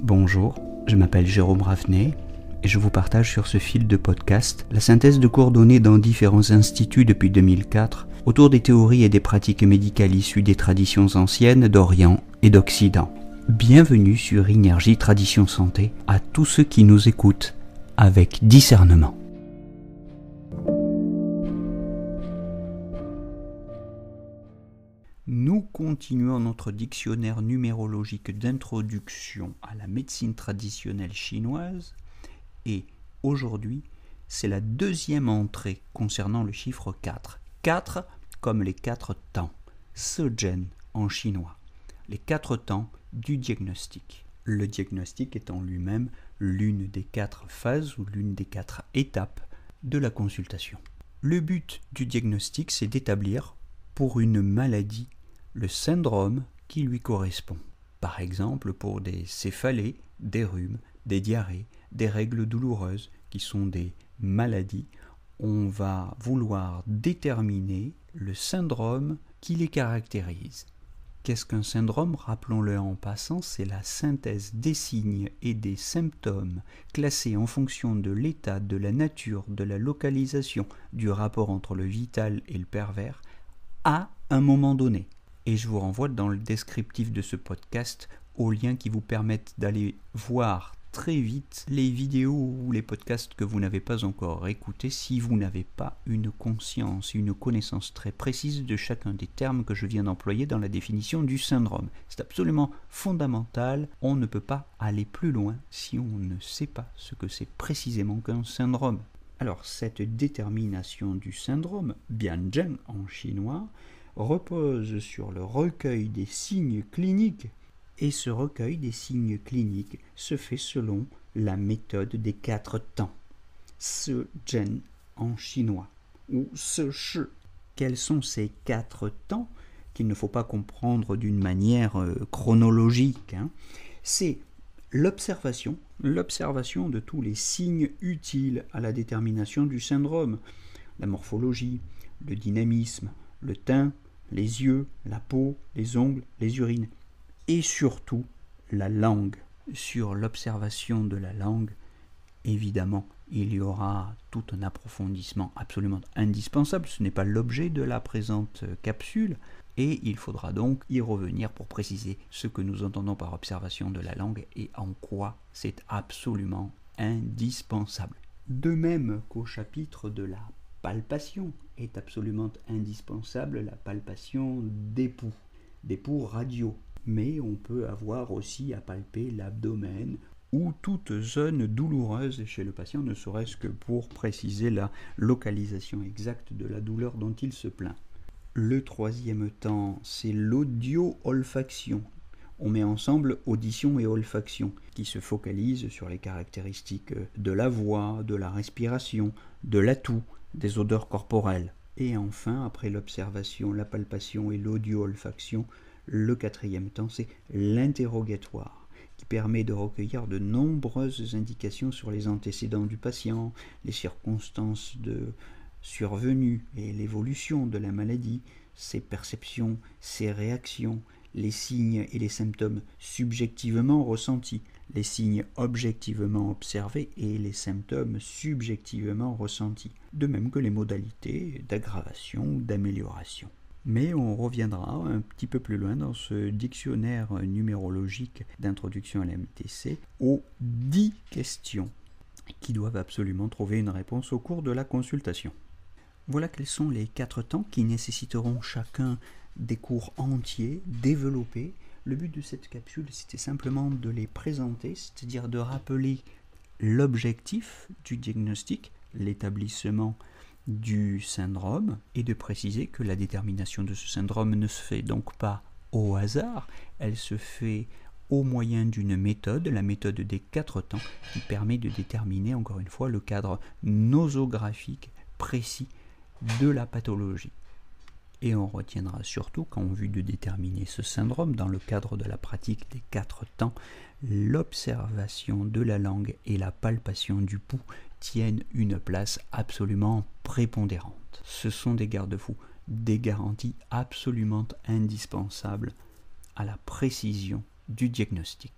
Bonjour, je m'appelle Jérôme Ravenet et je vous partage sur ce fil de podcast la synthèse de cours donnés dans différents instituts depuis 2004 autour des théories et des pratiques médicales issues des traditions anciennes d'Orient et d'Occident. Bienvenue sur Énergie Tradition Santé à tous ceux qui nous écoutent avec discernement. Nous continuons notre dictionnaire numérologique d'introduction à la médecine traditionnelle chinoise et aujourd'hui, c'est la deuxième entrée concernant le chiffre 4. 4 comme les 4 temps, Shenzhen en chinois, les 4 temps du diagnostic. Le diagnostic est en lui-même l'une des 4 phases ou l'une des 4 étapes de la consultation. Le but du diagnostic, c'est d'établir pour une maladie le syndrome qui lui correspond. Par exemple, pour des céphalées, des rhumes, des diarrhées, des règles douloureuses qui sont des maladies, on va vouloir déterminer le syndrome qui les caractérise. Qu'est-ce qu'un syndrome ? Rappelons-le en passant, c'est la synthèse des signes et des symptômes classés en fonction de l'état, de la nature, de la localisation, du rapport entre le vital et le pervers à un moment donné. Et je vous renvoie dans le descriptif de ce podcast aux liens qui vous permettent d'aller voir très vite les vidéos ou les podcasts que vous n'avez pas encore écoutés si vous n'avez pas une conscience, une connaissance très précise de chacun des termes que je viens d'employer dans la définition du syndrome. C'est absolument fondamental, on ne peut pas aller plus loin si on ne sait pas ce que c'est précisément qu'un syndrome. Alors cette détermination du syndrome, Bianzhen en chinois, repose sur le recueil des signes cliniques et ce recueil des signes cliniques se fait selon la méthode des 4 temps, Shenzhen en chinois ou Shi. Quels sont ces 4 temps qu'il ne faut pas comprendre d'une manière chronologique, C'est l'observation de tous les signes utiles à la détermination du syndrome, la morphologie, le dynamisme, le teint, les yeux, la peau, les ongles, les urines et surtout la langue. Sur l'observation de la langue, évidemment, il y aura tout un approfondissement absolument indispensable. Ce n'est pas l'objet de la présente capsule et il faudra donc y revenir pour préciser ce que nous entendons par observation de la langue et en quoi c'est absolument indispensable. De même qu'au chapitre de la palpation est absolument indispensable la palpation des poux radiaux. Mais on peut avoir aussi à palper l'abdomen ou toute zone douloureuse chez le patient, ne serait-ce que pour préciser la localisation exacte de la douleur dont il se plaint. Le troisième temps, c'est l'audio-olfaction. On met ensemble audition et olfaction, qui se focalisent sur les caractéristiques de la voix, de la respiration, de la toux, des odeurs corporelles. Et enfin, après l'observation, la palpation et l'audio-olfaction, le quatrième temps, c'est l'interrogatoire, qui permet de recueillir de nombreuses indications sur les antécédents du patient, les circonstances de survenue et l'évolution de la maladie, ses perceptions, ses réactions, les signes et les symptômes subjectivement ressentis, les signes objectivement observés et les symptômes subjectivement ressentis, de même que les modalités d'aggravation ou d'amélioration. Mais on reviendra un petit peu plus loin dans ce dictionnaire numérologique d'introduction à la MTC aux 10 questions qui doivent absolument trouver une réponse au cours de la consultation. Voilà quels sont les 4 temps qui nécessiteront chacun des cours entiers, développés. Le but de cette capsule, c'était simplement de les présenter, c'est-à-dire de rappeler l'objectif du diagnostic, l'établissement du syndrome, et de préciser que la détermination de ce syndrome ne se fait donc pas au hasard, elle se fait au moyen d'une méthode, la méthode des 4 temps, qui permet de déterminer encore une fois le cadre nosographique précis de la pathologie. Et on retiendra surtout qu'en vue de déterminer ce syndrome, dans le cadre de la pratique des 4 temps, l'observation de la langue et la palpation du pouls tiennent une place absolument prépondérante. Ce sont des garde-fous, des garanties absolument indispensables à la précision du diagnostic.